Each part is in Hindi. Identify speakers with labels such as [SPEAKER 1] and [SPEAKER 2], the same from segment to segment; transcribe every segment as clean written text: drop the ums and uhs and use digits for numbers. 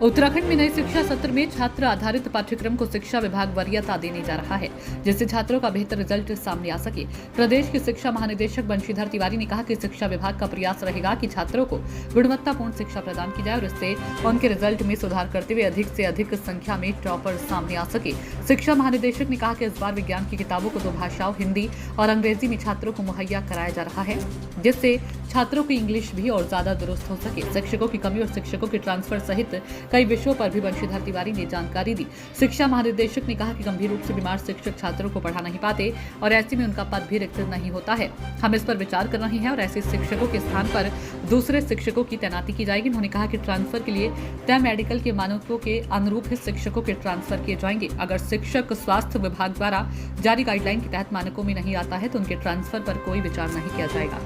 [SPEAKER 1] उत्तराखंड में नए शिक्षा सत्र में छात्र आधारित पाठ्यक्रम को शिक्षा विभाग वरीयता देने जा रहा है, जिससे छात्रों का बेहतर रिजल्ट सामने आ सके। प्रदेश के शिक्षा महानिदेशक बंशीधर तिवारी ने कहा कि शिक्षा विभाग का प्रयास रहेगा कि छात्रों को गुणवत्तापूर्ण शिक्षा प्रदान की जाए और इससे उनके रिजल्ट में सुधार करते हुए अधिक से अधिक संख्या में टॉपर सामने आ सके। शिक्षा महानिदेशक ने कहा कि इस बार विज्ञान की किताबों को 2 भाषाओं हिंदी और अंग्रेजी में छात्रों को मुहैया कराया जा रहा है, जिससे छात्रों की इंग्लिश भी और ज्यादा दुरुस्त हो सके। शिक्षकों की कमी और शिक्षकों के ट्रांसफर सहित कई विषयों पर भी बंशीधर तिवारी ने जानकारी दी। शिक्षा महानिदेशक ने कहा कि गंभीर रूप से बीमार शिक्षक छात्रों को पढ़ा नहीं पाते और ऐसे में उनका पद भी रिक्त नहीं होता है। हम इस पर विचार कर रहे हैं और ऐसे शिक्षकों के स्थान पर दूसरे शिक्षकों की तैनाती की जाएगी। उन्होंने कहा कि ट्रांसफर के लिए तय मेडिकल के मानकों के अनुरूप ही शिक्षकों के ट्रांसफर किए जाएंगे। अगर शिक्षक स्वास्थ्य विभाग द्वारा जारी गाइडलाइन के तहत मानकों में नहीं आता है तो उनके ट्रांसफर पर कोई विचार नहीं किया जाएगा।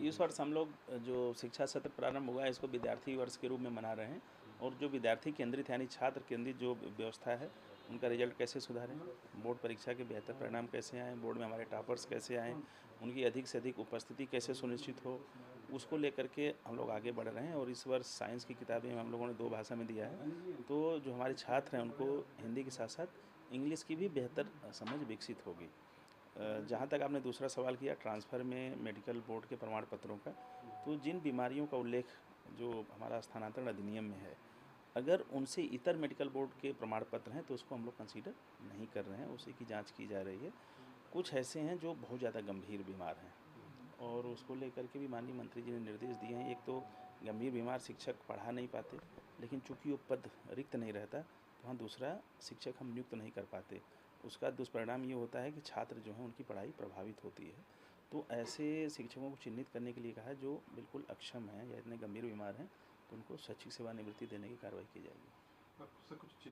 [SPEAKER 2] इस वर्ष हम लोग जो शिक्षा सत्र प्रारंभ हुआ है इसको विद्यार्थी वर्ष के रूप में मना रहे हैं और जो विद्यार्थी केंद्रित यानी छात्र केंद्रित जो व्यवस्था है उनका रिजल्ट कैसे सुधारें, बोर्ड परीक्षा के बेहतर परिणाम कैसे आएँ, बोर्ड में हमारे टॉपर्स कैसे आएँ, उनकी अधिक से अधिक उपस्थिति कैसे सुनिश्चित हो, उसको लेकर के हम लोग आगे बढ़ रहे हैं। और इस वर्ष साइंस की किताबें हम लोगों ने 2 भाषा में दिया है, तो जो हमारे छात्र हैं उनको हिंदी के साथ साथ इंग्लिश की भी बेहतर समझ विकसित होगी। जहाँ तक आपने दूसरा सवाल किया ट्रांसफ़र में मेडिकल बोर्ड के प्रमाण पत्रों का, तो जिन बीमारियों का उल्लेख जो हमारा स्थानांतरण अधिनियम में है, अगर उनसे इतर मेडिकल बोर्ड के प्रमाण पत्र हैं तो उसको हम लोग कंसीडर नहीं कर रहे हैं, उसी की जांच की जा रही है। कुछ ऐसे हैं जो बहुत ज़्यादा गंभीर बीमार हैं और उसको लेकर के भी माननीय मंत्री जी ने निर्देश दिए हैं। एक तो गंभीर बीमार शिक्षक पढ़ा नहीं पाते, लेकिन चूँकि वो पद रिक्त नहीं रहता तो वहाँ दूसरा शिक्षक हम नियुक्त नहीं कर पाते। उसका दुष्परिणाम ये होता है कि छात्र जो हैं उनकी पढ़ाई प्रभावित होती है। तो ऐसे शिक्षकों को चिन्हित करने के लिए कहा है जो बिल्कुल अक्षम हैं या इतने गंभीर बीमार हैं तो उनको स्वैच्छिक सेवानिवृत्ति देने की कार्रवाई की जाएगी।